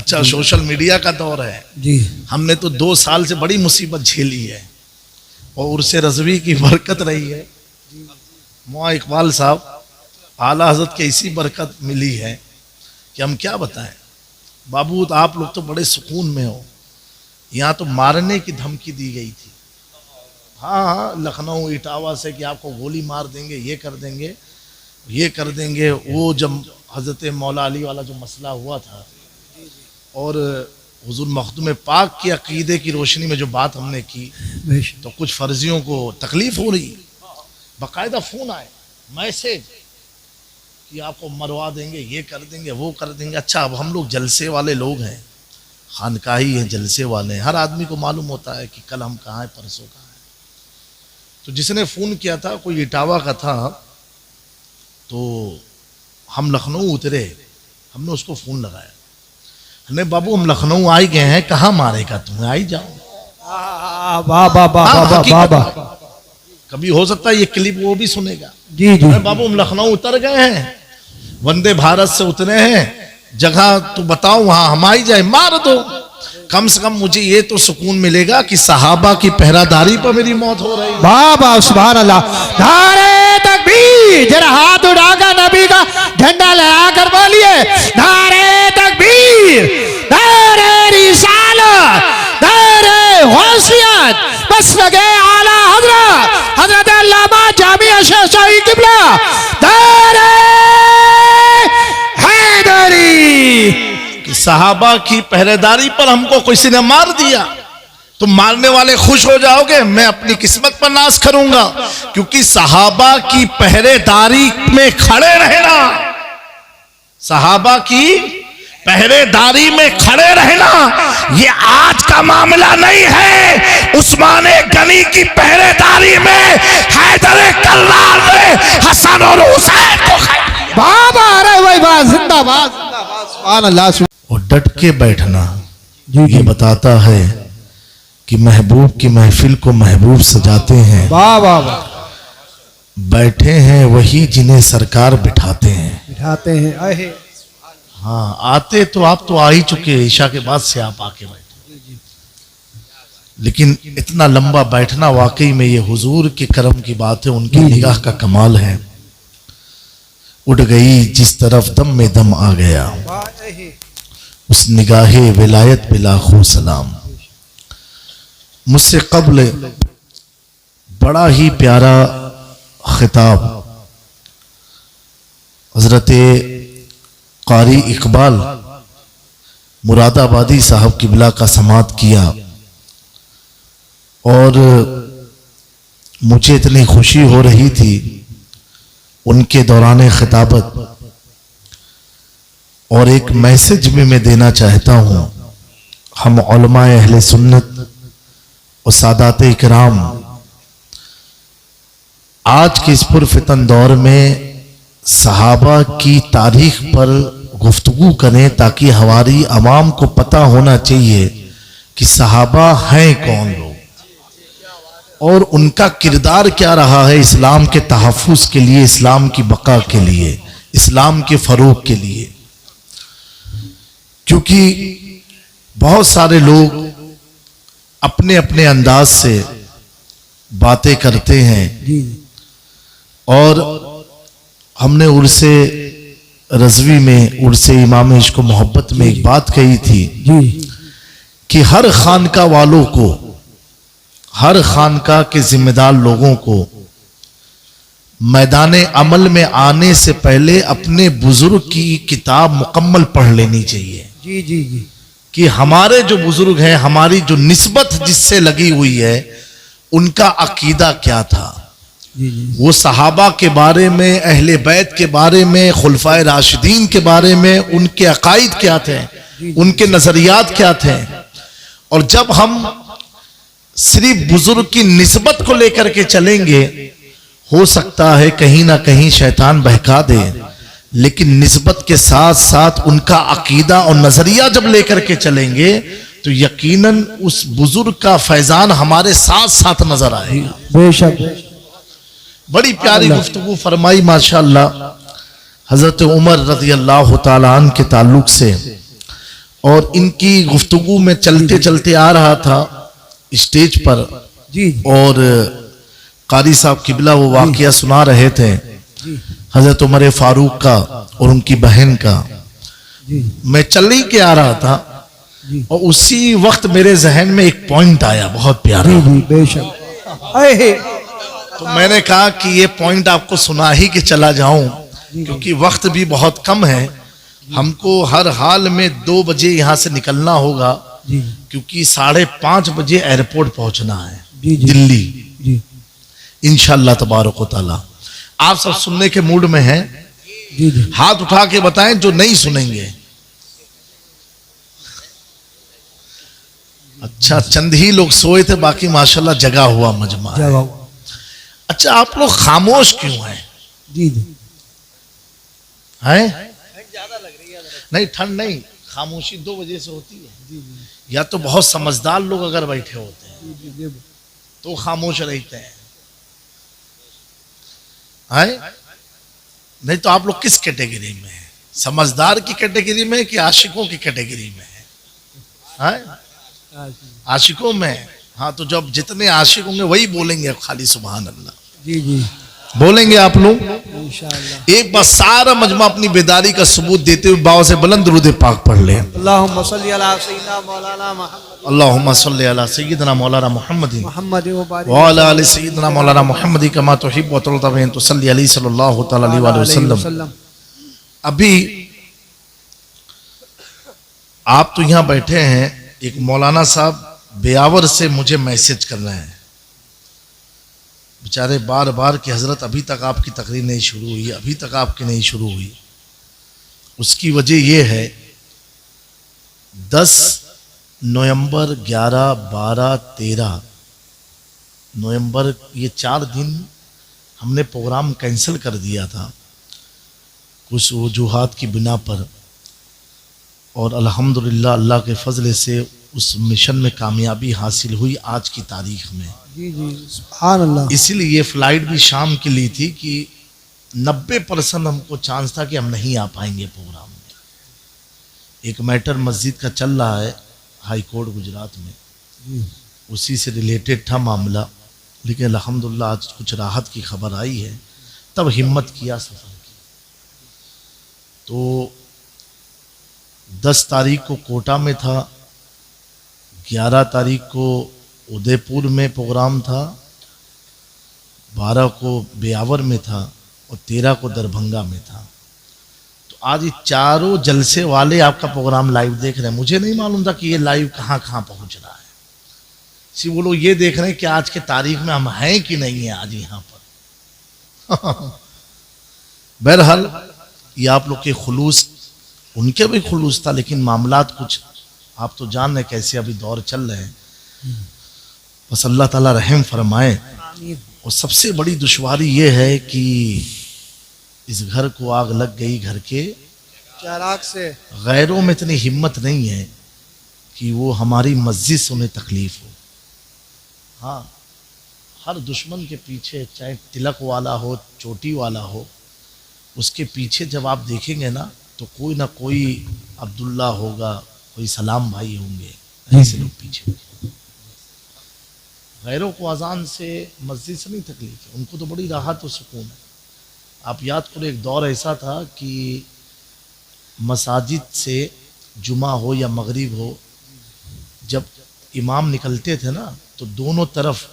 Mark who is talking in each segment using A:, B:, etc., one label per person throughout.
A: अच्छा social media का दौर है
B: जी।
A: हमने तो 2 साल से बड़ी मुसीबत झेली है और उर्से रज़वी की बरकत रही है। मौला इकबाल साहब आला हज़रत के इसी बरकत मिली है कि हम क्या बताएं। बाबू तो आप लोग तो बड़े सुकून में हो, यहाँ तो मारने की धमकी दी गई थी। हाँ, लखनऊ इटावा से कि आपको गोली मार देंगे, ये कर देंगे, ये कर देंगे। वो जब हज़रत मौला अली वाला जो मसला हुआ था और हुजूर मखदूम पाक के अकीदे की रोशनी में जो बात हमने की तो कुछ फर्जियों को तकलीफ हो रही, बाकायदा फ़ोन आए, मैसेज कि आपको मरवा देंगे, ये कर देंगे, वो कर देंगे। अच्छा, अब हम लोग जलसे वाले लोग हैं, खानकाही हैं, जलसे वाले हैं, हर आदमी को मालूम होता है कि कल हम कहाँ हैं, परसों कहाँ हैं। तो जिसने फ़ोन किया था कोई इटावा का था, तो हम लखनऊ उतरे, हमने उसको फ़ोन लगाया, हमने बाबू हम लखनऊ आ ही गए हैं, कहाँ मारेगा तुम्हें, आई जाओ। कभी हो सकता है ये क्लिप वो भी सुनेगा। जी जी बाबू हम लखनऊ उतर गए हैं, वंदे भारत से उतरे हैं, जगह तो बताओ वहां हम आई जाए, मार दो। कम से कम मुझे ये तो सुकून मिलेगा कि सहाबा की पहरादारी पर मेरी मौत हो रही है।
B: वाह सुभान अल्लाह, नारे तकबीर, जरा हाथ उठाकर नबी का झंडा लगा कर बोलिए, नारे तकबीर, नारे रिसालत, नारे गौसियत, बस लगे आला हजरत अल्लामा जामिया शेख शाही किबला, नारे हैदरी।
A: सहाबा की पहरेदारी पर हमको किसी ने मार दिया, तो मारने वाले खुश हो जाओगे, मैं अपनी किस्मत पर नाश करूंगा, क्योंकि सहाबा की पहरेदारी में खड़े रहना, सहाबा की पहरेदारी में खड़े रहना ये आज का मामला नहीं है। उस्मान गनी की पहरेदारी में हैदर कल्लार ने हसन और हुसैन को
B: बाबा अरे भाई वाह, जिंदाबाद जिंदाबाद, सुभान अल्लाह।
A: और डट के बैठना ये बताता है कि महबूब की महफिल को महबूब सजाते हैं। वाह वाह वाह, बैठे हैं वही जिन्हें सरकार बिठाते हैं। हाँ, आते तो आप तो आ ही चुके, ईशा के बाद से आप आके बैठे, लेकिन इतना लंबा बैठना वाकई में ये हुजूर के करम की बात है, उनकी निगाह का कमाल है। उड़ गई जिस तरफ दम में दम आ गया, उस निगाहे विलायत पे लाखों सलाम। मुझसे कब्ल बड़ा ही प्यारा खिताब हजरत कारी इकबाल मुरादाबादी साहब किबला का समात किया, और मुझे इतनी खुशी हो रही थी उनके दौरान खिताबत, और एक मैसेज भी मैं देना चाहता हूँ। हम उलमाए अहले सुन्नत और सादात इकराम आज के इस पुरफितन दौर में सहाबा की तारीख पर गुफ्तगू करें, ताकि हमारी आवाम को पता होना चाहिए कि सहाबा हैं कौन लोग और उनका किरदार क्या रहा है इस्लाम के तहफ़्फ़ुज़ के लिए, इस्लाम की बका के लिए, इस्लाम के फ़रोग़ के लिए। क्योंकि बहुत सारे लोग अपने अपने अंदाज से बातें करते हैं, और हमने उर्से रज़वी में, उर्से इमाम इश्क़ मोहब्बत में एक बात कही थी कि हर खानका वालों को, हर खानका के जिम्मेदार लोगों को मैदान अमल में आने से पहले अपने बुजुर्ग की किताब मुकम्मल पढ़ लेनी चाहिए। जी जी जी, कि हमारे जो बुजुर्ग हैं, हमारी जो निस्बत जिससे लगी हुई है, उनका अकीदा क्या था, वो सहाबा के बारे में, अहले बैत के बारे में, खुलफाए राशिदीन के बारे में, उनके अकायद क्या थे, उनके नजरियात क्या थे। और जब हम सिर्फ बुजुर्ग की निस्बत को लेकर के चलेंगे, हो सकता है कहीं ना कहीं शैतान बहका दे, लेकिन निस्बत के साथ साथ उनका अकीदा और नजरिया जब लेकर के चलेंगे तो यकीनन उस बुजुर्ग का फैजान हमारे साथ साथ नजर आएगा।
B: बेशक।
A: बड़ी प्यारी गुफ्तगू फरमाई माशाअल्लाह हजरत उमर रज़ी अल्लाह तआला अन्हु के ताल्लुक से। और इनकी गुफ्तगू में चलते चलते आ रहा था स्टेज पर,
B: जी
A: और कारी साहब किबला वो वाकया सुना रहे थे हजरत उमर फारूक का और उनकी बहन का।
B: जी
A: मैं चल ही के आ रहा था
B: जी
A: और उसी वक्त मेरे जहन में एक पॉइंट आया बहुत प्यारा।
B: जी जी बेशक। अहे
A: तो मैंने कहा कि ये पॉइंट आपको सुना ही के चला जाऊं, क्योंकि वक्त भी बहुत कम है। हमको हर हाल में 2 बजे यहाँ से निकलना होगा,
B: जी
A: क्योंकि 5:30 बजे एयरपोर्ट पहुंचना है
B: जी जी
A: दिल्ली
B: जी
A: इंशाअल्लाह तबारक व तआला। आप सब सुनने के मूड में हैं?
B: जी जी
A: हाथ उठा के बताएं जो नहीं सुनेंगे। अच्छा, चंद ही लोग सोए थे, बाकी माशाल्लाह जगा हुआ मजमा है।
B: जवाब।
A: अच्छा, आप लोग खामोश क्यों हैं?
B: जी जी
A: हैं? नहीं, ठंड नहीं, खामोशी 2 बजे से होती है। या तो बहुत समझदार लोग अगर बैठे होते हैं तो खामोश रहते हैं, नहीं तो आप लोग किस कैटेगरी में हैं? समझदार की कैटेगरी में कि आशिकों की कैटेगरी में हैं? आशिकों में। हाँ, तो जब जितने आशिक होंगे वही बोलेंगे खाली सुभान अल्लाह,
B: जी जी
A: बोलेंगे आप लोग।
B: इंशाअल्लाह।
A: एक बार सारा मजमा अपनी बेदारी का सबूत देते हुए बाव से बुलंद दुरूद पाक पढ़ ले।
B: अल्लाहुम्मा सल्ली अला सय्यिदना मौलाना मुहम्मद
A: अल्लाहुम्मा सल्ली अला सय्यिदना मौलाना मुहम्मदिन
B: मुहम्मद व बारिक
A: व अला आलि सय्यिदना मौलाना मुहम्मदी कमा तुहिब्बु व तुरदा व तुसल्ली अलैहि सल्लल्लाहु तआला अलैहि वसल्लम। अभी आप तो यहाँ बैठे हैं, एक मौलाना साहब बेयावर से मुझे मैसेज कर रहे हैं, बेचारे बार बार कि हजरत अभी तक आपकी तकरीर नहीं शुरू हुई, अभी तक आपकी नहीं शुरू हुई। उसकी वजह यह है 10 नवंबर, 11, 12, 13 नवंबर, ये 4 दिन हमने प्रोग्राम कैंसिल कर दिया था कुछ वजूहात की बिना पर, और अल्हम्दुलिल्लाह अल्लाह के फजल से उस मिशन में कामयाबी हासिल हुई आज की तारीख में।
B: जी जी सुभान अल्लाह।
A: इसीलिए ये फ्लाइट भी शाम की ली थी कि 90% हमको चांस था कि हम नहीं आ पाएंगे प्रोग्राम में। एक मैटर मस्जिद का चल रहा है हाई कोर्ट गुजरात में, उसी से रिलेटेड था मामला, लेकिन अल्हम्दुलिल्लाह आज कुछ राहत की खबर आई है, तब हिम्मत किया सफ़र की। तो 10 तारीख को कोटा में था, 11 तारीख को उदयपुर में प्रोग्राम था, 12 को बेयावर में था और 13 को दरभंगा में था। तो आज ये चारों जलसे वाले आपका प्रोग्राम लाइव देख रहे हैं। मुझे नहीं मालूम था कि ये लाइव कहाँ कहाँ पहुँच रहा है। सिर्फ वो लोग ये देख रहे हैं कि आज के तारीख में हम हैं कि नहीं है आज यहाँ पर। बहरहाल ये आप लोग के खुलूस, उनके भी खुलूस था, लेकिन मामलात कुछ आप तो जान रहे कैसे अभी दौर चल रहे हैं। बस अल्लाह ताला रहम फरमाए। और सबसे बड़ी दुश्वारी ये है कि इस घर को आग लग गई, घर के
B: चराग से
A: गैरों में इतनी हिम्मत नहीं है कि वो हमारी मस्जिद से उन्हें तकलीफ हो। हाँ, हर दुश्मन के पीछे, चाहे तिलक वाला हो, चोटी वाला हो, उसके पीछे जब आप देखेंगे ना तो कोई ना कोई अब्दुल्ला होगा, कोई सलाम भाई होंगे, ऐसे लोग पीछे। गैरों को अजान से, मस्जिद से नहीं तकलीफ है, उनको तो बड़ी राहत और सुकून है। आप याद करो एक दौर ऐसा था कि मसाजिद से जुमा हो या मगरिब हो, जब इमाम निकलते थे ना तो दोनों तरफ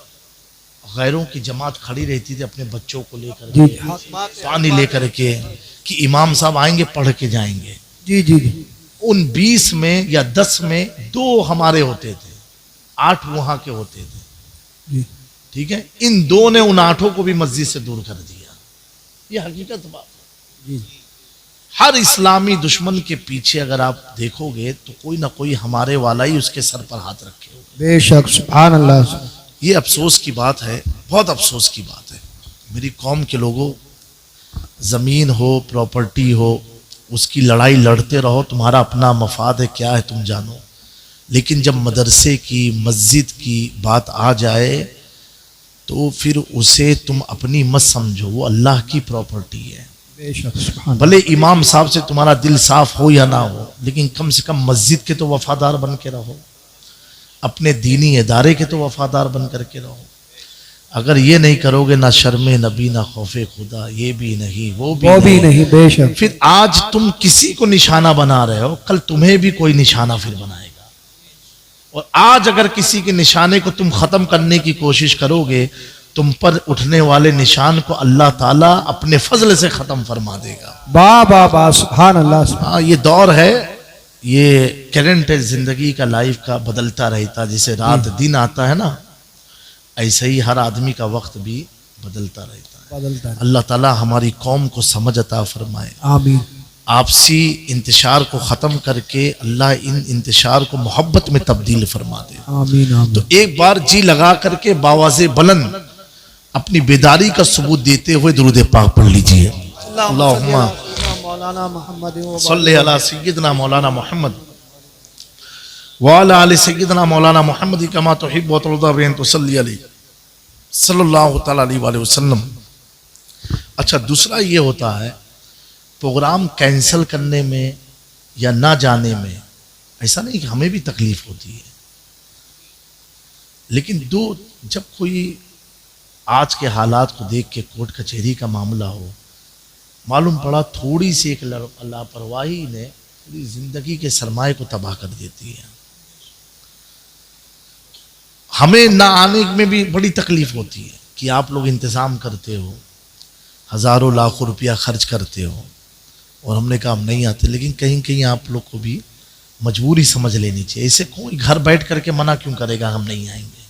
A: गैरों की जमात खड़ी रहती थी अपने बच्चों को लेकर के, पानी लेकर के, कि इमाम साहब आएंगे पढ़ के जाएंगे।
B: जी जी जी
A: उन 20 में या 10 में 2 हमारे होते थे, 8 वहां के होते थे।
B: जी
A: ठीक है, इन 2 ने उन 8 को भी मस्जिद से दूर कर दिया। ये हकीकत बात है।
B: जी
A: हर इस्लामी दुश्मन के पीछे अगर आप देखोगे तो कोई ना कोई हमारे वाला ही उसके सर पर हाथ रखे होगा।
B: बेशक सुभान अल्लाह।
A: ये अफसोस की बात है, बहुत अफसोस की बात है। मेरी कौम के लोगों, ज़मीन हो, प्रॉपर्टी हो, उसकी लड़ाई लड़ते रहो, तुम्हारा अपना मफाद है, क्या है तुम जानो। लेकिन जब मदरसे की, मस्जिद की बात आ जाए तो फिर उसे तुम अपनी मत समझो, वो अल्लाह की प्रॉपर्टी है।
B: बेशक सुभान
A: भले इमाम साहब से तुम्हारा दिल साफ हो या ना हो, लेकिन कम से कम मस्जिद के तो वफादार बन के रहो, अपने दीनी इदारे के तो वफादार बन करके रहो। अगर ये नहीं करोगे, ना शर्मे नबी ना खौफे खुदा, ये भी नहीं वो भी
B: नहीं बेशक।
A: फिर आज तुम किसी को निशाना बना रहे हो, कल तुम्हें भी कोई निशाना फिर बनाएगा। और आज अगर किसी के निशाने को तुम खत्म करने की कोशिश करोगे, तुम पर उठने वाले निशान को अल्लाह ताला अपने फजल से खत्म फरमा देगा।
B: वाह वाह वाह सुभान अल्लाह।
A: हाँ, ये दौर है, ये करंट है जिंदगी का, लाइफ का, बदलता रहता। जैसे रात दिन आता है ना, ऐसे ही हर आदमी का वक्त भी बदलता रहता है। अल्लाह ताला हमारी कौम को समझ अता फरमाए।
B: आमीन।
A: आपसी इंतशार को ख़त्म करके अल्लाह इन इंतशार को मोहब्बत में तब्दील फरमा दे।
B: आमीन आमीन।
A: तो एक बार जी लगा करके बावाज़े बुलंद अपनी बेदारी का सबूत देते हुए दुरूद पाक पढ़ लीजिए। अल्लाहुम्मा सल्ली अला सय्यिदना मौलाना मोहम्मद व अला आलि सय्यिदना मौलाना मोहम्मद कमा तुहिब्बु व तुरदा बिन तुसल्ली अलैहि सल्लल्लाहु तआला अलैहि वसल्लम। अच्छा, दूसरा ये होता है प्रोग्राम कैंसिल करने में या ना जाने में, ऐसा नहीं कि हमें भी तकलीफ होती है, लेकिन जब कोई आज के हालात को देख के कोर्ट कचहरी का मामला हो, मालूम पड़ा थोड़ी सी एक लापरवाही ने पूरी जिंदगी के सरमाए को तबाह कर देती है। हमें ना आने में भी बड़ी तकलीफ होती है कि आप लोग इंतज़ाम करते हो, हज़ारों लाखों रुपया खर्च करते हो, और हमने कहा हम नहीं आते, लेकिन कहीं कहीं आप लोग को भी मजबूरी समझ लेनी चाहिए। ऐसे कोई घर बैठ करके मना क्यों करेगा हम नहीं आएंगे,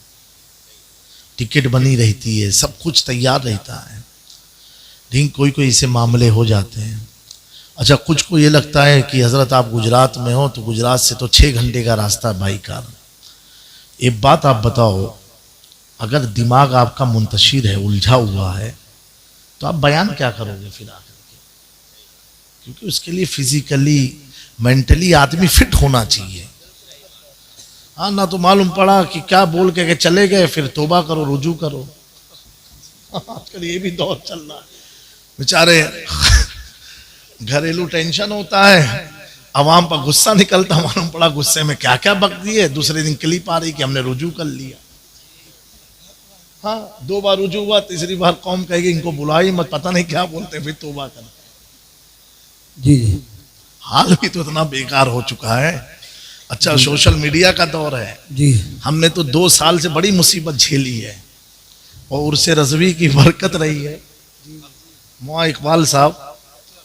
A: टिकट बनी रहती है, सब कुछ तैयार रहता है, लेकिन कोई कोई ऐसे मामले हो जाते हैं। अच्छा, कुछ को ये लगता है कि हज़रत आप गुजरात में हो तो गुजरात से तो 6 घंटे का रास्ता है बाई कार। एक बात आप बताओ, अगर दिमाग आपका मुंतशिर है, उलझा हुआ है, तो आप बयान क्या करोगे फिर आकर के? क्योंकि उसके लिए फिजिकली मेंटली आदमी फिट होना चाहिए। हाँ, ना तो मालूम पड़ा कि क्या बोल के चले गए, फिर तौबा करो, रुजू करो। आजकल ये भी दौर चल रहा है, बेचारे घरेलू टेंशन होता है, अवाम पर गुस्सा निकलता, मालूम पड़ा गुस्से में क्या क्या बक दिए, दूसरे दिन क्लिप आ रही कि हमने रुजू कर लिया। हाँ, 2 बार रुजू हुआ, तीसरी बार कौम कहेगी इनको बुलाई मत, पता नहीं क्या बोलते, फिर तौबा कर।
B: जी जी,
A: हाल भी तो इतना बेकार हो चुका है। अच्छा, सोशल मीडिया का दौर है
B: जी।
A: हमने तो 2 साल से बड़ी मुसीबत झेली है, और उर्से रज़वी की बरकत रही है। मौलाना इकबाल साहब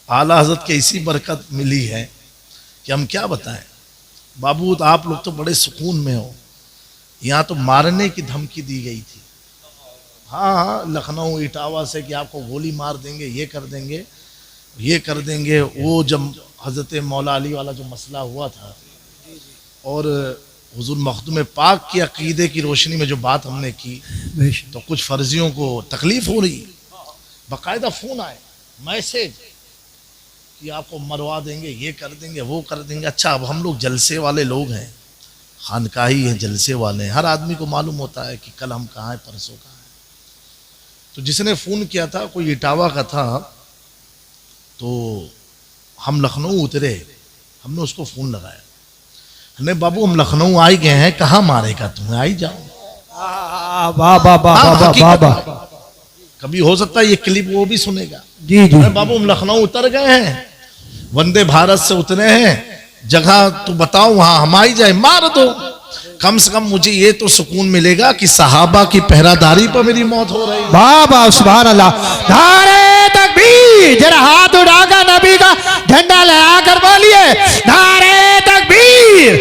A: आला हज़रत के इसी बरकत मिली है कि हम क्या बताएं। बाबू, तो आप लोग तो बड़े सुकून में हो, यहाँ तो मारने की धमकी दी गई थी। हाँ, लखनऊ इटावा से कि आपको गोली मार देंगे, ये कर देंगे, ये कर देंगे। वो जब हज़रत मौला अली वाला जो मसला हुआ था, और हुजूर मखदूम पाक की अकीदे की रोशनी में जो बात हमने की, तो कुछ फर्जियों को तकलीफ हो रही, बाकायदा फ़ोन आए, मैसेज कि आपको मरवा देंगे, ये कर देंगे, वो कर देंगे। अच्छा, अब हम लोग जलसे वाले लोग हैं, खानकाही हैं, जलसे वाले हैं, हर आदमी को मालूम होता है कि कल हम कहाँ हैं, परसों कहाँ हैं। तो जिसने फ़ोन किया था कोई इटावा का था, तो हम लखनऊ उतरे, हमने उसको फ़ोन लगाया, हमने बाबू हम लखनऊ आ ही गए हैं, कहाँ मारेगा तुम्हें, आई जाओ।
B: वाह वाह वाह वाह।
A: कभी हो सकता है ये क्लिप वो भी सुनेगा।
B: जी जी,
A: बाबू हम लखनऊ उतर गए हैं, वंदे भारत से उतरे हैं, जगह तो बताओ वहां हम आई जाए, मार दो। कम से कम मुझे ये तो सुकून मिलेगा कि सहाबा की पहरादारी पर मेरी मौत हो रही है।
B: वाह वाह सुभान अल्लाह। नारे तकबीर, जरा हाथ उठाकर नबी का झंडा लहराकर बोलिए, नारे तकबीर,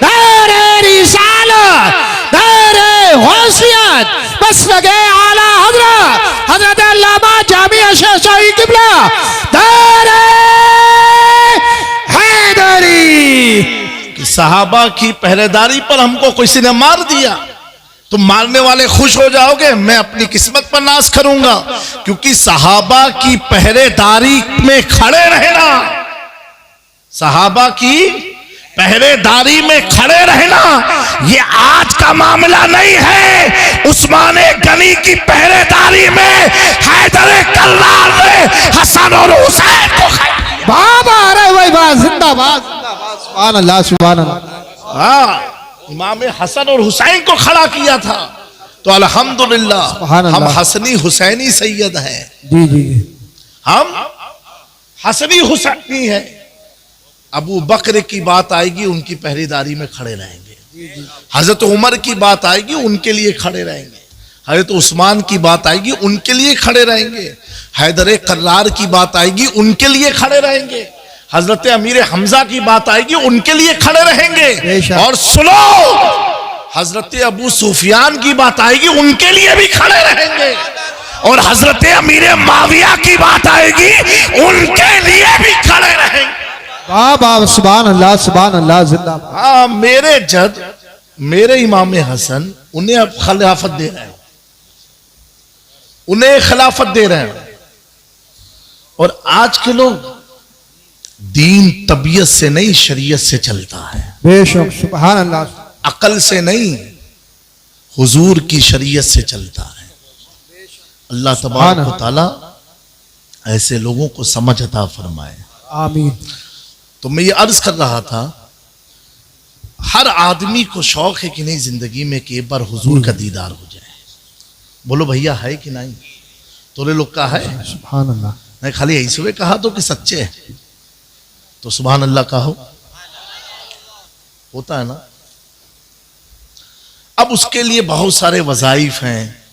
B: नारे रिसालत, नारे गौसियत, बस लगे आला हजरत अल्लामा जामिया शेख शाही किबला, नारे हैदरी।
A: सहाबा की पहरेदारी पर हमको किसी ने मार दिया, तुम मारने वाले खुश हो जाओगे, मैं अपनी किस्मत पर नाज करूंगा, क्योंकि सहाबा की पहरेदारी में खड़े रहना, सहाबा की पहरेदारी में खड़े रहना ये आज का मामला नहीं है। उस्मान गनी की पहरेदारी में हैदर कल्लार ने हसन और हुसैन को
B: बाबा, अरे भाई बात, जिंदाबाद जिंदाबाद, सुभान अल्लाह सुभान अल्लाह।
A: हाँ, इमाम हसन और हुसैन को खड़ा किया था। तो अल्हम्दुलिल्लाह
B: सुभान
A: हम
B: अल्लाह।
A: हसनी हुसैनी सैयद हैं,
B: जी जी जी,
A: हम हसनी हुसैनी है। अबू बकर की बात आएगी उनकी पहरेदारी में खड़े रहेंगे। हजरत उमर की बात आएगी उनके लिए खड़े रहेंगे। हजरत उस्मान की बात आएगी उनके लिए खड़े रहेंगे। हैदर कल्लार की बात आएगी उनके लिए खड़े रहेंगे। हजरत अमीर हमजा की बात आएगी उनके लिए खड़े रहेंगे। और सुनो, हजरत अबू सुफियान की बात आएगी उनके लिए भी खड़े रहेंगे। और हजरत अमीर माविया की बात आएगी उनके लिए भी खड़े रहेंगे।
B: बाबा सुभान अल्लाह सुभान अल्लाह, जिंदाबाद।
A: हाँ, मेरे जद, मेरे इमाम हसन उन्हें अब खिलाफत दे रहे हैं, उन्हें खिलाफत दे रहे हैं। और आज के लोग दीन तबीयत से नहीं शरीयत से चलता है,
B: बेशक, सुभान अल्लाह।
A: अकल से नहीं हुजूर की शरीयत से चलता है। अल्लाह तबारक व तआला ऐसे लोगों को समझ अता फरमाए,
B: आमीन।
A: तो मैं ये अर्ज कर रहा था, हर आदमी को शौक है कि नहीं जिंदगी में कि एक बार हुजूर का दीदार हो जाए। बोलो भैया, है कि नहीं? तोरे लोग का है?
B: सुभान अल्लाह।
A: नहीं खाली ऐसे कहा तो कि सच्चे है तो सुभान अल्लाह कहो, होता है ना। अब उसके लिए बहुत सारे वज़ाइफ हैं,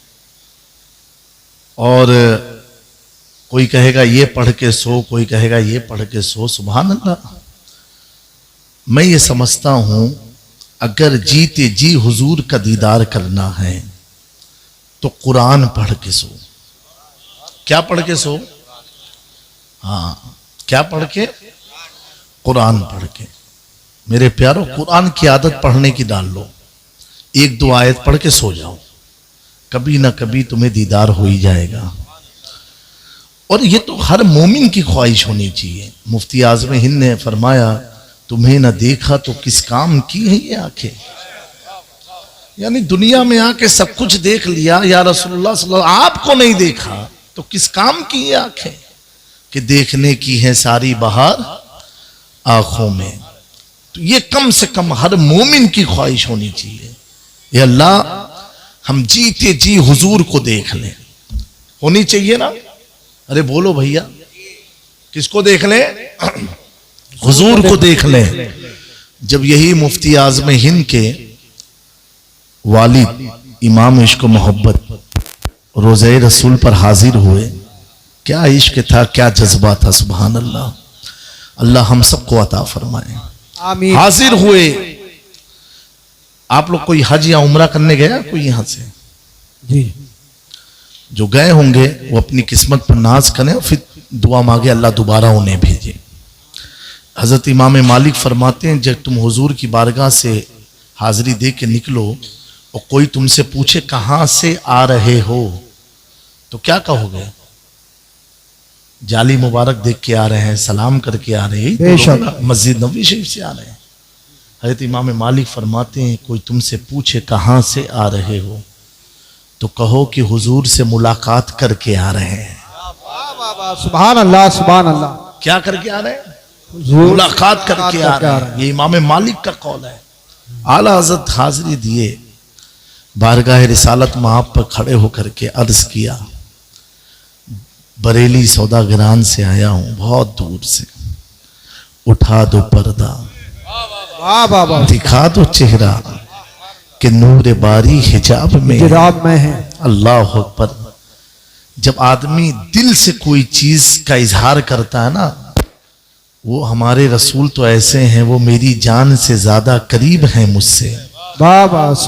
A: और कोई कहेगा ये पढ़ के सो, कोई कहेगा ये पढ़ के सो। सुभान अल्लाह, मैं ये समझता हूं अगर जीते जी हुजूर का दीदार करना है तो कुरान पढ़ के सो। क्या पढ़ के सो? हाँ, क्या पढ़ के? कुरान पढ़ के। मेरे प्यारों, कुरान की आदत पढ़ने की डाल लो। एक दो आयत पढ़ के सो जाओ, कभी ना कभी तुम्हें दीदार हो ही जाएगा। और ये तो हर मोमिन की ख्वाहिश होनी चाहिए। मुफ्ती आज़म हिंद ने फरमाया, तुम्हें ना देखा तो किस काम की है ये आंखें। यानी दुनिया में आके सब कुछ देख लिया, या रसूलुल्लाह सल्लल्लाहु अलैहि वसल्लम आपको नहीं देखा तो किस काम की ये आंखें कि देखने की है सारी बहार आंखों में। तो ये कम से कम हर मोमिन की ख्वाहिश होनी चाहिए, ये अल्लाह हम जीते जी हुजूर को देख लें। होनी चाहिए ना? अरे बोलो भैया, किसको देख लें? हुजूर को देख लें। जब यही मुफ्ती आज़म हिंद के वालिद इमाम इश्क मोहब्बत रोज़े रसूल पर हाजिर हुए, क्या इश्क था, क्या जज्बा था। सुभान अल्लाह, अल्लाह हम सबको अता फरमाए।
B: आमीन।
A: हाजिर हुए। आप लोग कोई हज या उम्रा करने गया कोई यहां से?
B: जी,
A: जो गए होंगे वो अपनी किस्मत पर नाज करें और फिर दुआ मांगे अल्लाह दोबारा उन्हें भेजे। हजरत इमाम मालिक फरमाते हैं, जब तुम हुजूर की बारगाह से हाजिरी दे के निकलो और कोई तुमसे पूछे कहां से आ रहे हो तो क्या कहोगे? जाली मुबारक देख के आ रहे हैं, सलाम करके आ रहे हैं, तो मस्जिद नबवी शरीफ से आ रहे हैं। हजरत इमाम मालिक फरमाते हैं, कोई तुमसे पूछे कहां से आ रहे हो तो कहो कि हुजूर से मुलाकात करके आ रहे हैं।
B: सुभान अल्लाह सुभान अल्लाह।
A: क्या करके आ रहे हैं? मुलाकात करके आ रहे हैं। ये इमाम मालिक का कौल है। आला हज़रत हाजिरी दिए, बारगाह रिसालत माप पर खड़े होकर के अर्ज किया, बरेली सौदागरान से आया हूं, बहुत दूर से, उठा दो पर्दा, दिखा दो चेहरा कि नूर बारी हिजाब में
B: है।
A: अल्लाह अकबर। जब आदमी दिल से कोई चीज का इजहार करता है ना, वो हमारे रसूल तो ऐसे हैं, वो मेरी जान से ज्यादा करीब हैं मुझसे,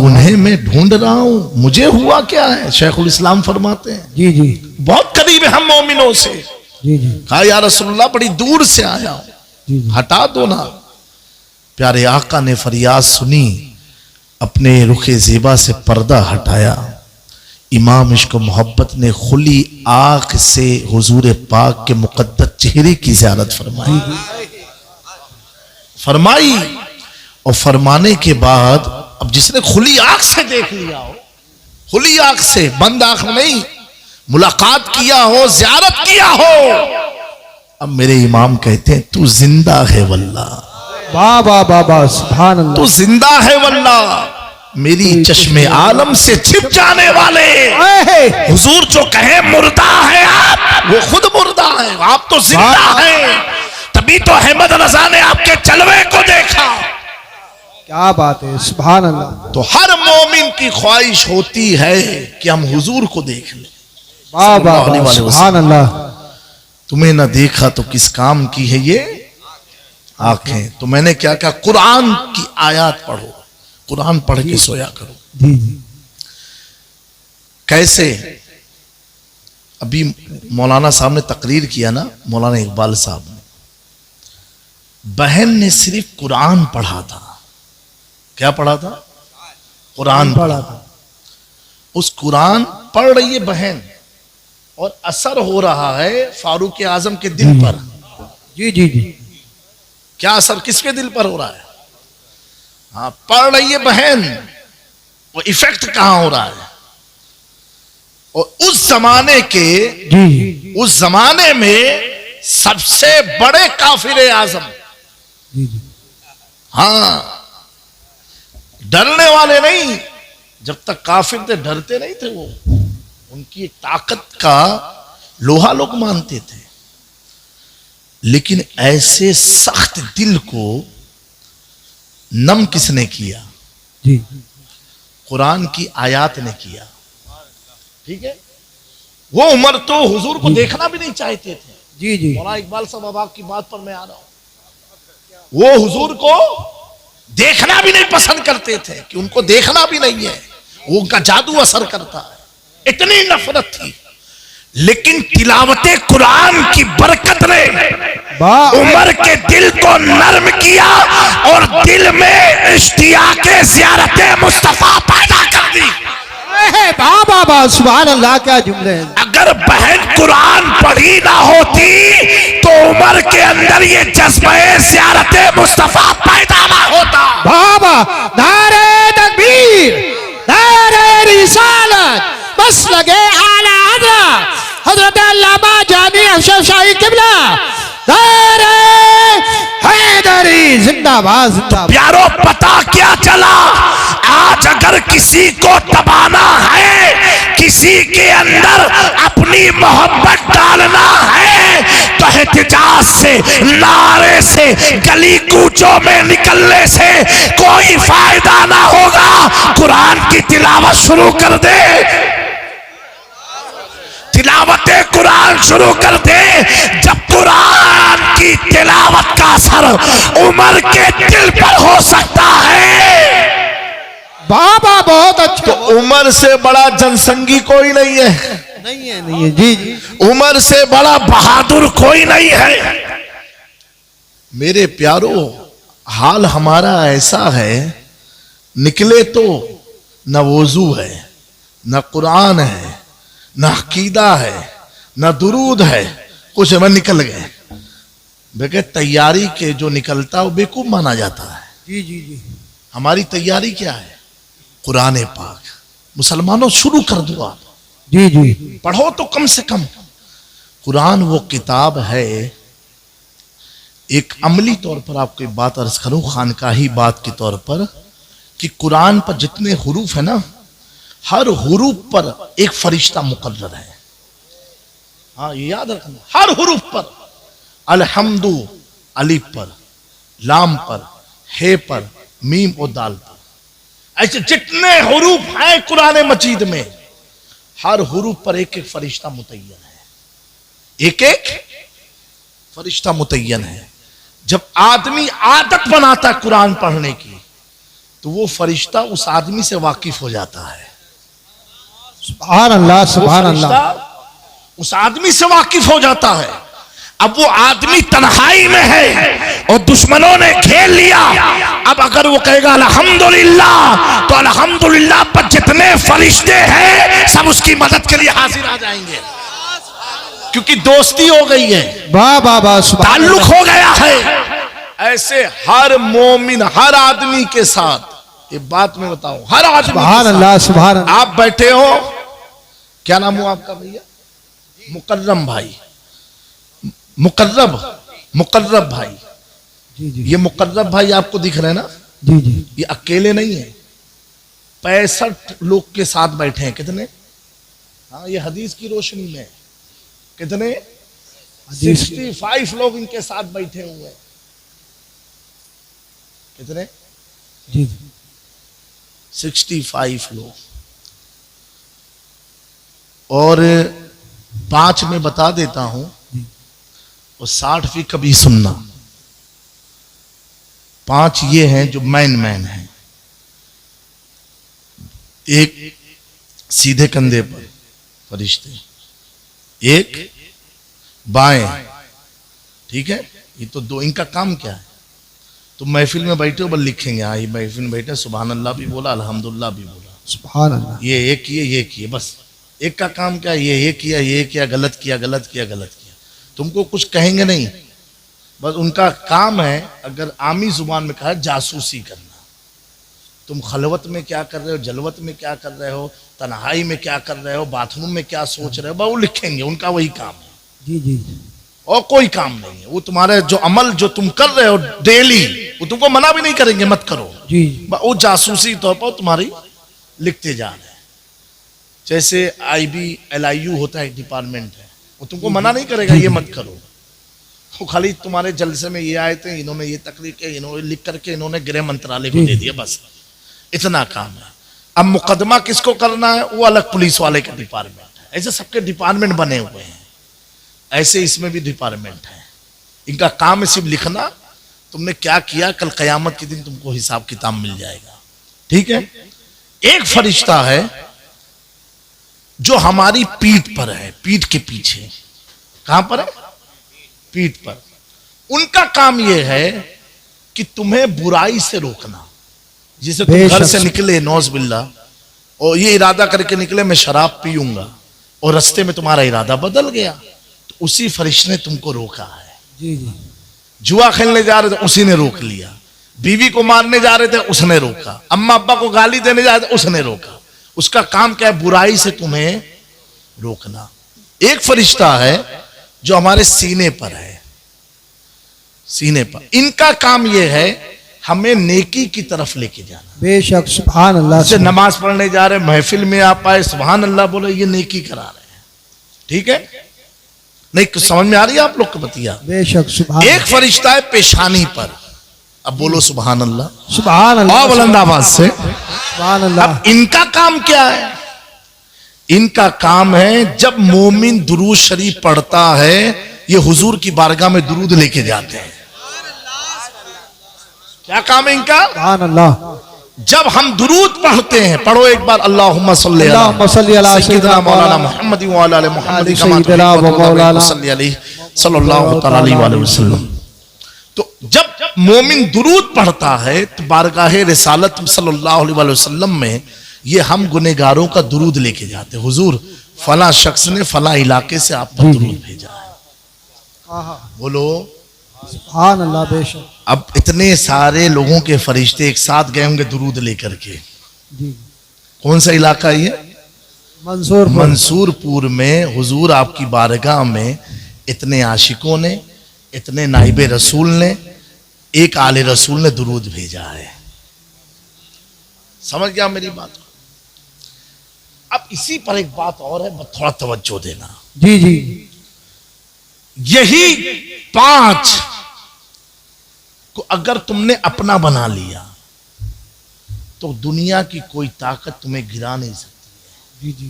A: उन्हें मैं ढूंढ रहा हूं, मुझे हुआ क्या है। शेखुल इस्लाम फरमाते हैं,
B: जी जी,
A: बहुत करीब है हम मोमिनों से।
B: जी जी,
A: कहा या रसूलुल्लाह बड़ी दूर से आया हूं, हटा दो ना। प्यारे आका ने फरियाद सुनी, अपने रुखे ज़ेबा से पर्दा हटाया। इमाम इश्क मोहब्बत ने खुली आंख से हुजूर पाक के मुकद्दस चेहरे की ज़ियारत फरमाई। और फरमाने के बाद अब जिसने खुली आंख से देख लिया हो, खुली आंख से, बंद आंख नहीं, मुलाकात किया हो, ज़ियारत किया हो, अब मेरे इमाम कहते हैं तू जिंदा है वल्लाह,
B: वाह वाह वाह वाह, सुभान अल्लाह,
A: तू जिंदा है वल्लाह। मेरी चश्मे आलम से छिप जाने वाले हुजूर जो कहे मुर्दा है आप, वो खुद मुर्दा है, आप तो जिंदा हैं। तभी तो अहमद रजा ने आपके जलवे को देखा।
B: क्या बात है, सुभान अल्लाह।
A: तो हर मोमिन की ख्वाहिश होती है कि हम हुजूर को देख लें।
B: वाह वाह वाह, सुभान अल्लाह।
A: तुम्हें ना देखा तो किस काम की है ये आंखें। तो मैंने क्या कहा, कुरान की आयत पढ़ो, कुरान पढ़ के सोया करो।
B: जी जी।
A: कैसे? अभी मौलाना साहब ने तकरीर किया ना, मौलाना इकबाल साहब ने, बहन ने सिर्फ कुरान पढ़ा था। क्या पढ़ा था? कुरान पढ़ा था। उस कुरान पढ़ रही है बहन और असर हो रहा है फारूक आजम के दिल पर।
B: जी जी जी।
A: क्या असर किसके दिल पर हो रहा है? हाँ, पढ़ रही है बहन, वो इफेक्ट कहां हो रहा है? और उस जमाने के,
B: जी
A: उस जमाने में सबसे बड़े काफिर आजम,
B: जी जी।
A: हाँ, डरने वाले नहीं, जब तक काफिर थे डरते नहीं थे वो, उनकी ताकत का लोहा लोग मानते थे। लेकिन ऐसे सख्त दिल को नम किसने किया?
B: जी।
A: कुरान की आयत ने किया। ठीक है, वो उमर तो हुजूर को देखना भी नहीं चाहते थे।
B: जी जी।
A: मौलाना इकबाल साहब अब आपकी बात पर मैं आ रहा हूं, वो हुजूर को देखना भी नहीं पसंद करते थे कि उनको देखना भी नहीं है, वो उनका जादू असर करता है, इतनी नफरत थी। लेकिन तिलावते कुरान की बरकत ने उमर के दिल को नर्म किया और दिल में इश्तियाक़े ज़ियारते मुस्तफा पैदा कर दी।
B: बाबा बा, सुभान अल्लाह, क्या जुमले हैं।
A: अगर बहन कुरान पढ़ी ना होती तो उमर के अंदर ये जज्बे ज़ियारते मुस्तफा पैदा ना होता।
B: बाबा, नारे तकबीर, नारे रिसालत, बस लगे आला हजरत अल्लामा जानी अशरफ शाही किबला, नारे हैदरी, जिंदाबाद जिंदाबाद।
A: प्यारो, पता क्या चला? आज अगर किसी को दबाना है, किसी के अंदर अपनी मोहब्बत डालना है, तो एहतिजाज से, नारे से, गली कूचों में निकलने से कोई फायदा ना होगा। कुरान की तिलावत शुरू कर दे, तिलावते कुरान शुरू कर दे। जब कुरान की तिलावत का असर उमर के दिल पर हो सकता है,
B: बाबा बहुत अच्छा।
A: तो उमर से बड़ा जनसंगी कोई नहीं है,
B: नहीं है, नहीं है। जी जी।
A: उमर से बड़ा बहादुर कोई नहीं है। मेरे प्यारो, हाल हमारा ऐसा है, निकले तो न वजू है, न कुरान है, न अकीदा है, न दुरूद है, कुछ में निकल गए। बगैर तैयारी के जो निकलता है वो बेवकूफ माना जाता है।
B: जी जी जी।
A: हमारी तैयारी क्या है? कुरान पाक। मुसलमानों, शुरू कर दो आप,
B: जी जी।
A: पढ़ो तो कम से कम। कुरान वो किताब है, एक अमली तौर पर आपको एक बात अर्ज करूं, खानकाही बात के तौर पर, कि कुरान पर जितने हुरूफ है ना, हर हुरूफ पर एक फरिश्ता मुकर्रर है। हाँ, ये याद रखना, हर हुरूफ पर, अलहम्दु अलिफ पर, लाम पर, हे पर, मीम और दाल पर, ऐसे जितने हुरूफ हैं कुरान मजीद में, हर हुरूफ पर एक एक फरिश्ता मुतय्यन है, एक एक फरिश्ता मुतय्यन है। जब आदमी आदत बनाता है कुरान पढ़ने की, तो वो फरिश्ता उस आदमी से वाकिफ हो जाता है।
B: सुभान अल्लाह, सुभान अल्लाह।
A: उस आदमी से वाकिफ हो जाता है। अब वो आदमी तन्हाई में है और दुश्मनों ने घेर लिया। अब अगर वो कहेगा अल्हम्दुलिल्लाह, तो अल्हम्दुलिल्लाह पर जितने फरिश्ते हैं सब उसकी मदद के लिए हाजिर आ जाएंगे, क्योंकि दोस्ती हो गई है,
B: वाह वाह वाह,
A: ताल्लुक हो गया है। ऐसे हर मोमिन, हर आदमी के साथ एक बात मैं बताऊं, हर आदमी
B: सुभान अल्लाह, सुभान अल्लाह।
A: आप बैठे हो, क्या नाम हो आपका भैया? मुकर्रम भाई, मुकर्रब भाई।
B: जी जी
A: ये मुकर्रब भाई आपको दिख रहे हैं ना?
B: जी जी।
A: ये अकेले नहीं है, 65 लोग के साथ बैठे हैं। कितने? हाँ, ये हदीस की रोशनी में कितने? 65 लोग इनके साथ बैठे हुए हैं। कितने?
B: जी
A: 65 लोग। और 5 में बता देता हूं, और 60 भी कभी सुनना। 5 ये हैं जो मैन हैं। एक सीधे कंधे पर फरिश्ते, एक बाएं, ठीक है? ये तो दो, इनका काम क्या है? तो महफिल में बैठे हो, बस लिखेंगे, हाँ ये महफिल में बैठे, सुभान अल्लाह भी बोला, अल्हम्दुलिल्लाह भी बोला,
B: सुभान अल्लाह।
A: ये किए, बस। एक का काम क्या? ये किया, गलत किया। तुमको कुछ कहेंगे नहीं, बस उनका काम है, अगर आमी जुबान में कहा, जासूसी करना। तुम खलवत में क्या कर रहे हो, जलवत में क्या कर रहे हो, तन्हाई में क्या कर रहे हो, बाथरूम में क्या सोच रहे हो, बस वो लिखेंगे, उनका वही काम है।
B: जी जी
A: और कोई काम नहीं है। वो तुम्हारे जो अमल जो तुम कर रहे हो डेली, वो तुमको मना भी नहीं करेंगे मत करो,
B: जी।
A: वो जासूसी तौर पर तुम्हारी लिखते जा रहे हैं। जैसे IB LIU होता है, डिपार्टमेंट है, वो तुमको मना नहीं करेगा ये मत करो, वो खाली तुम्हारे जलसे में ये आए थे, इन्होंने ये तकरीर के, इन्होंने लिख करके इन्होंने गृह मंत्रालय को दे दिया, बस इतना काम है। अब मुकदमा किसको करना है, वो अलग पुलिस वाले का डिपार्टमेंट है। ऐसे सबके डिपार्टमेंट बने हुए हैं, ऐसे इसमें भी डिपार्टमेंट है। इनका काम है सिर्फ लिखना, तुमने क्या किया, कल कयामत के दिन तुमको हिसाब किताब मिल जाएगा, ठीक है? एक फरिश्ता है जो हमारी पीठ पर है, पीठ के पीछे। कहां पर है? पीठ पर। उनका काम यह है कि तुम्हें बुराई से रोकना। जिसे तुम घर से निकले नौज बिल्ला, और ये इरादा करके निकले मैं शराब पीऊंगा, और रास्ते में तुम्हारा इरादा बदल गया, तो उसी फरिश्ते ने तुमको रोका है।
B: जी जी।
A: जुआ खेलने जा रहे थे, उसी ने रोक लिया। बीवी को मारने जा रहे थे, उसने रोका। अम्मा अब्बा को गाली देने जा रहे थे, उसने रोका। उसका काम क्या है? बुराई से तुम्हें रोकना। एक फरिश्ता है जो हमारे सीने पर है, सीने पर। इनका काम यह है हमें नेकी की तरफ लेके जाना।
B: बेशक, सुभान अल्लाह।
A: जैसे नमाज पढ़ने जा रहे, महफिल में आप आए, सुभान अल्लाह बोले, ये नेकी करा रहे हैं, ठीक है? नहीं कुछ समझ में आ रही है आप लोग को बतिया?
B: बेशक, सुभान।
A: एक फरिश्ता है पेशानी पर, अब बोलो सुभान अल्लाह,
B: सुभान अल्लाह,
A: बुलंद आवाज से
B: सुभान अल्लाह।
A: अब इनका काम क्या है? इनका काम है जब मोमिन दुरूद शरीफ पढ़ता है, ये हुजूर की बारगाह में दुरूद लेके जाते हैं। क्या काम है इनका?
B: सुभान अल्लाह।
A: जब हम दुरूद पढ़ते हैं, पढ़ो एक बार, अल्लाहुम्मा सल्ली अला सय्यिदना मौलाना मुहम्मद व अला मुहम्मद कमा सल्ली अलैहि सल्लल्लाहु तआला अलैहि वसल्लम। तो जब मोमिन दुरूद पढ़ता है तो बारगाह रिसालत सल्लल्लाहु अलैहि वसल्लम में ये हम गुनहगारों का दुरूद लेके जाते हैं। हुजूर फला शख्स ने फला इलाके से आप पर दुरूद भेजा है, बोलो
B: सुभान अल्लाह। बेशक।
A: अब इतने सारे लोगों के फरिश्ते एक साथ गए होंगे दुरूद लेकर के।
B: जी।
A: कौन सा इलाका है ये? मंसूरपुर में हुजूर आपकी बारगाह में इतने आशिकों ने, इतने नाइबे रसूल ने, एक आले रसूल ने दुरूद भेजा है। समझ गया मेरी बात? अब इसी पर एक बात और है, थोड़ा तवज्जो देना।
B: जी जी।
A: यही 5 को अगर तुमने अपना बना लिया तो दुनिया की कोई ताकत तुम्हें गिरा नहीं सकती।
B: जी जी।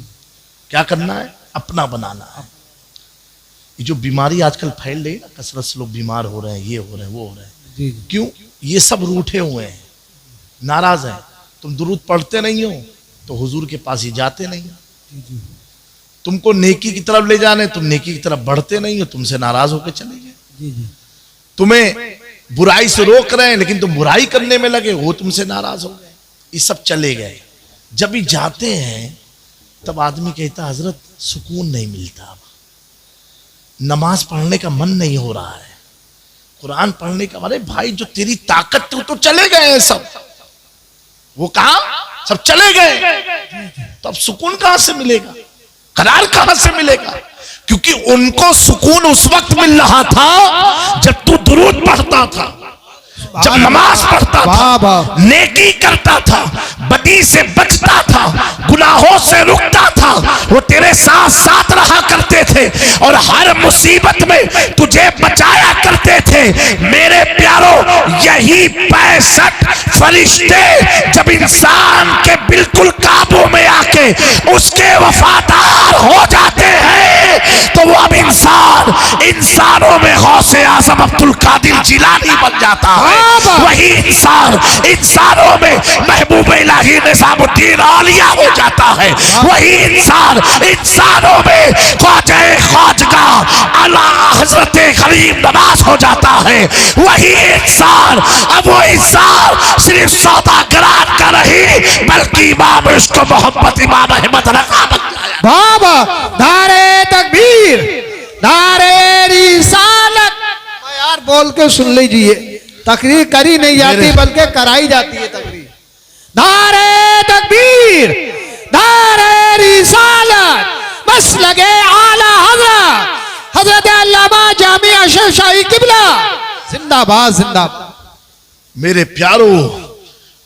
A: क्या करना है? अपना बनाना है। ये जो बीमारी आजकल फैल रही है ना, कसरत से लोग बीमार हो रहे हैं, ये हो रहे हैं, वो हो रहे हैं,
B: जी।
A: क्यों? ये सब रूठे हुए हैं, नाराज हैं। तुम दुरूद पढ़ते नहीं हो तो हुजूर के पास ही जाते नहीं हो।
B: जी जी।
A: तुमको नेकी की तरफ ले जाने, तुम नेकी की तरफ बढ़ते नहीं हो, तुमसे नाराज होकर चले गए।
B: जी जी।
A: तुम्हें बुराई से रोक रहे हैं लेकिन तुम बुराई करने में लगे, वो तुमसे नाराज हो गए, ये सब चले गए। जब भी जाते हैं तब आदमी कहता हजरत सुकून नहीं मिलता, अब नमाज पढ़ने का मन नहीं हो रहा है, कुरान पढ़ने का हमारे भाई जो तेरी ताकत थी, तो चले गए हैं सब। वो कहा सब चले गए, तो अब सुकून कहां से मिलेगा, करार कहां से मिलेगा? क्योंकि उनको सुकून उस वक्त मिल रहा था जब तू दुरूद पढ़ता था, जब नमाज पढ़ता था, नेकी करता था, बदी से बचता था, गुनाहों से रुकता था। वो तेरे साथ साथ रहा करते थे और हर मुसीबत में तुझे बचाया करते थे। मेरे प्यारों, यही 65 फरिश्ते जब इंसान के बिल्कुल काबू में आके उसके वफादार हो जाते हैं, तो वो अब इंसानों में गौसे आज़म अब्दुल कादिर जिलानी बन जाता है। वही इंसानों में महबूब इलाही निज़ामुद्दीन औलिया हो जाता है। वही इंसानों में ख्वाजा आला हज़रत गरीब नवाज हो जाता है। वही इंसान, अब वो इंसान सिर्फ सौदागरान का नहीं बल्कि इमाम इश्क मोहब्बत इमाम अहमद रज़ा बन जाया।
B: बाबा नारे तकबीर, नारे रिसालत। यार बोल के सुन लीजिए, तकरीर करी नहीं जाती बल्कि कराई जाती है तकरीर। नारे तकबीर, नारे रिसालत, बस लगे आला हजरत अल्लामा जामिया अशरफ शाही किबला जिंदाबाद जिंदाबाद।
A: मेरे प्यारों,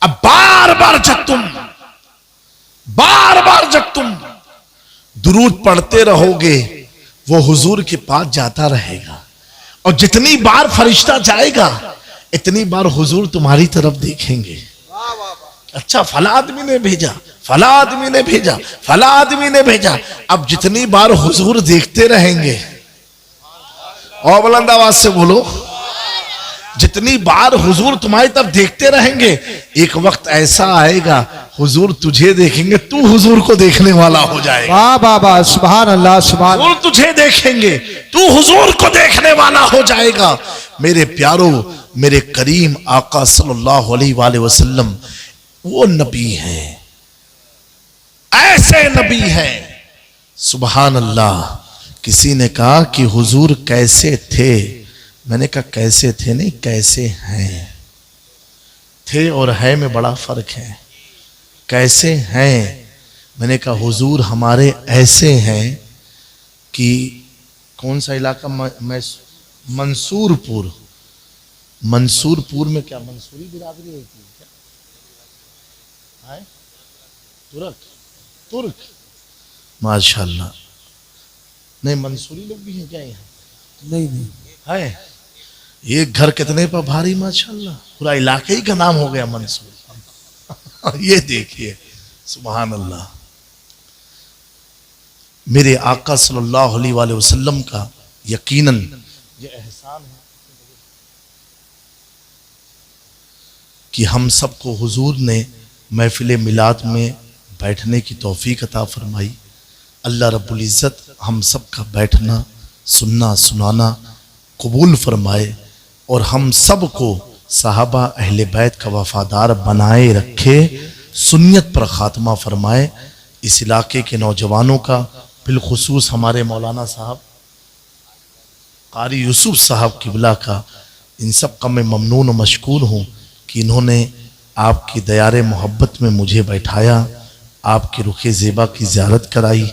A: अब बार बार जब तुम दुरूद पढ़ते रहोगे, वो हुजूर के पास जाता रहेगा, और जितनी बार फरिश्ता जाएगा इतनी बार हुजूर तुम्हारी तरफ देखेंगे। अच्छा, फला आदमी ने भेजा, फला आदमी ने भेजा, फला आदमी ने भेजा। अब जितनी बार हुजूर देखते रहेंगे, और बुलंद आवाज से बोलो, जितनी बार हुजूर तुम्हारी तरफ देखते रहेंगे, एक वक्त ऐसा आएगा हुजूर तुझे देखेंगे, तू हुजूर को देखने वाला हो जाएगा।
B: वाह बाबा, सुभान अल्लाह, सुभान।
A: हुजूर तुझे देखेंगे, तू हुजूर को देखने वाला हो जाएगा। मेरे प्यारों, मेरे करीम आका सल्लल्लाहु अलैहि वसल्लम वो नबी हैं, ऐसे नबी हैं, सुभान अल्लाह। किसी ने कहा कि हुजूर कैसे थे, मैंने कहा कैसे थे नहीं, कैसे हैं। थे और है में बड़ा फर्क है। कैसे हैं, मैंने कहा हुजूर हमारे ऐसे हैं कि कौन सा इलाका, मंसूरपुर। मंसूरपुर में क्या मंसूरी बिरादरी होती है क्या? तुर्क माशाल्लाह। नहीं, मंसूरी लोग भी हैं क्या यहाँ?
B: नहीं
A: है। ये घर कितने पर भारी, माशाल्लाह, पूरा इलाके ही का नाम हो गया मंसूर। ये देखिए, सुभान अल्लाह। मेरे आका सल्लल्लाहु अलैहि वसल्लम का यकीनन ये एहसान है कि हम सबको हुजूर ने महफिल मिलाद में बैठने की तौफीक अता फरमाई। अल्लाह रब्बुल इज़्ज़त हम सब का बैठना, सुनना, सुनाना कबूल फरमाए, और हम सब को सहाबा अहले बैत का वफादार बनाए रखे, सुन्नत पर ख़ात्मा फरमाए। इस इलाके के नौजवानों का, बिलखुसूस हमारे मौलाना साहब कारी यूसुफ साहब किबला का, इन सब का मैं ममनून और मशकूर हूँ कि इन्होंने आपकी दयारे मोहब्बत में मुझे बैठाया, आपके रुखे ज़ेबा की ज़ियारत कराई।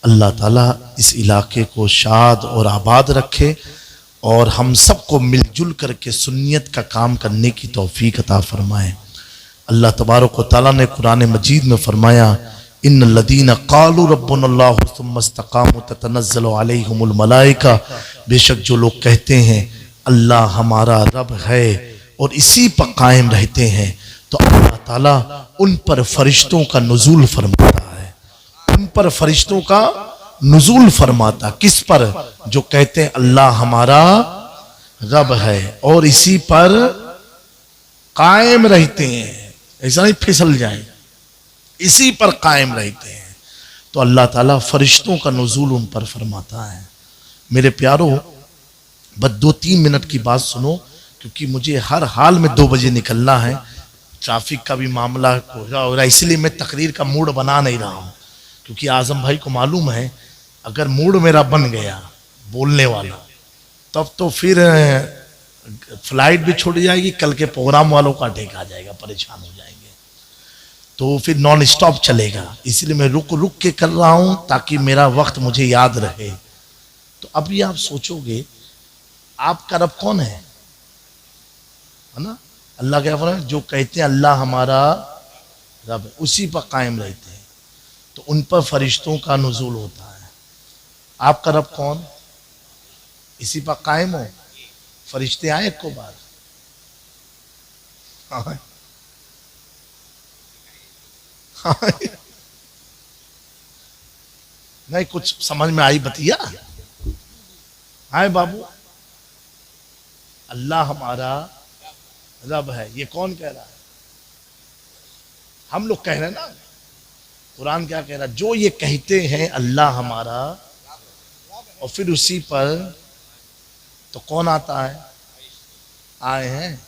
A: अल्लाह ताला इस इलाके को शाद और आबाद रखे, और हम सबको मिलजुल करके सुन्नियत का काम करने की तौफीक अता फरमाए। अल्लाह तबारक व तआला ने कुरान मजीद में फरमाया, इन्नल्लज़ीना क़ालू रब्बुनल्लाहु सुम्मा इस्तक़ामू ततनज़्ज़लु अलैहिमुल मलाइका, बेशक जो लोग कहते हैं अल्लाह हमारा रब है और इसी पर कायम रहते हैं, तो अल्लाह ताला उन पर फरिश्तों का नुज़ूल फरमाता है। उन पर फरिश्तों का नुज़ूल फरमाता, किस पर? जो कहते हैं अल्लाह हमारा रब है और इसी पर कायम रहते हैं, ऐसा नहीं फिसल जाए, इसी पर कायम रहते हैं, तो अल्लाह ताला फरिश्तों का नुज़ूल उन पर फरमाता है। मेरे प्यारों, बस 2-3 मिनट की बात सुनो, क्योंकि मुझे हर हाल में 2 बजे निकलना है। ट्रैफिक का भी मामला हो रहा है, इसलिए मैं तकरीर का मूड बना नहीं रहा हूँ, क्योंकि आजम भाई को मालूम है अगर मूड मेरा बन गया बोलने वाला, तब तो फिर फ्लाइट भी छूट जाएगी, कल के प्रोग्राम वालों का अटैक आ जाएगा, परेशान हो जाएंगे। तो फिर नॉन स्टॉप चलेगा, इसलिए मैं रुक रुक के कर रहा हूं ताकि मेरा वक्त मुझे याद रहे। तो अभी आप सोचोगे आपका रब कौन है ना? अल्लाह क्या फरमाया, जो कहते हैं अल्लाह हमारा रब है, उसी पर कायम रहते हैं, तो उन पर फरिश्तों का नुज़ूल होता है। आपका रब कौन? इसी पर कायम हो, फरिश्ते आए एक को बार? हाँ। हाँ। नहीं कुछ समझ में आई बतिया? हाय बाबू, अल्लाह हमारा रब है, ये कौन कह रहा है? हम लोग कह रहे हैं ना। कुरान क्या कह रहा है? जो ये कहते हैं अल्लाह हमारा, और फिर उसी पर तो कौन आता है? आए हैं।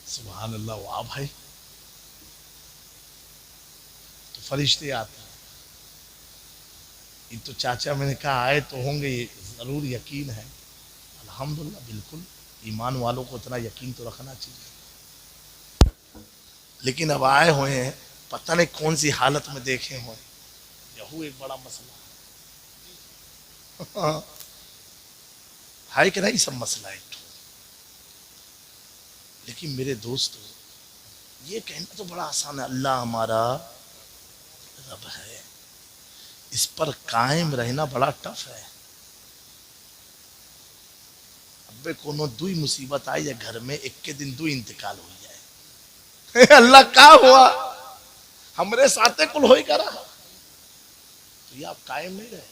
A: सुभान अल्लाह, वाह भाई। तो फरिश्ते आते हैं। ये तो चाचा मैंने कहा आए तो होंगे, ये जरूर यकीन है। अल्हम्दुलिल्लाह, बिल्कुल ईमान वालों को इतना यकीन तो रखना चाहिए। लेकिन अब आए हुए हैं, पता नहीं कौन सी हालत में देखे हुए, यही एक बड़ा मसला है कि नहीं? सब मसला है। लेकिन मेरे दोस्तों, ये कहना तो बड़ा आसान है, अल्लाह हमारा रब है, इस पर कायम रहना बड़ा टफ है। अबे कोनो दुई मुसीबत आई या घर में, एक के दिन दुई इंतकाल हो जाए। अल्लाह का हुआ हमरे साथे कुल हो करा, तो ये आप कायम नहीं रहे।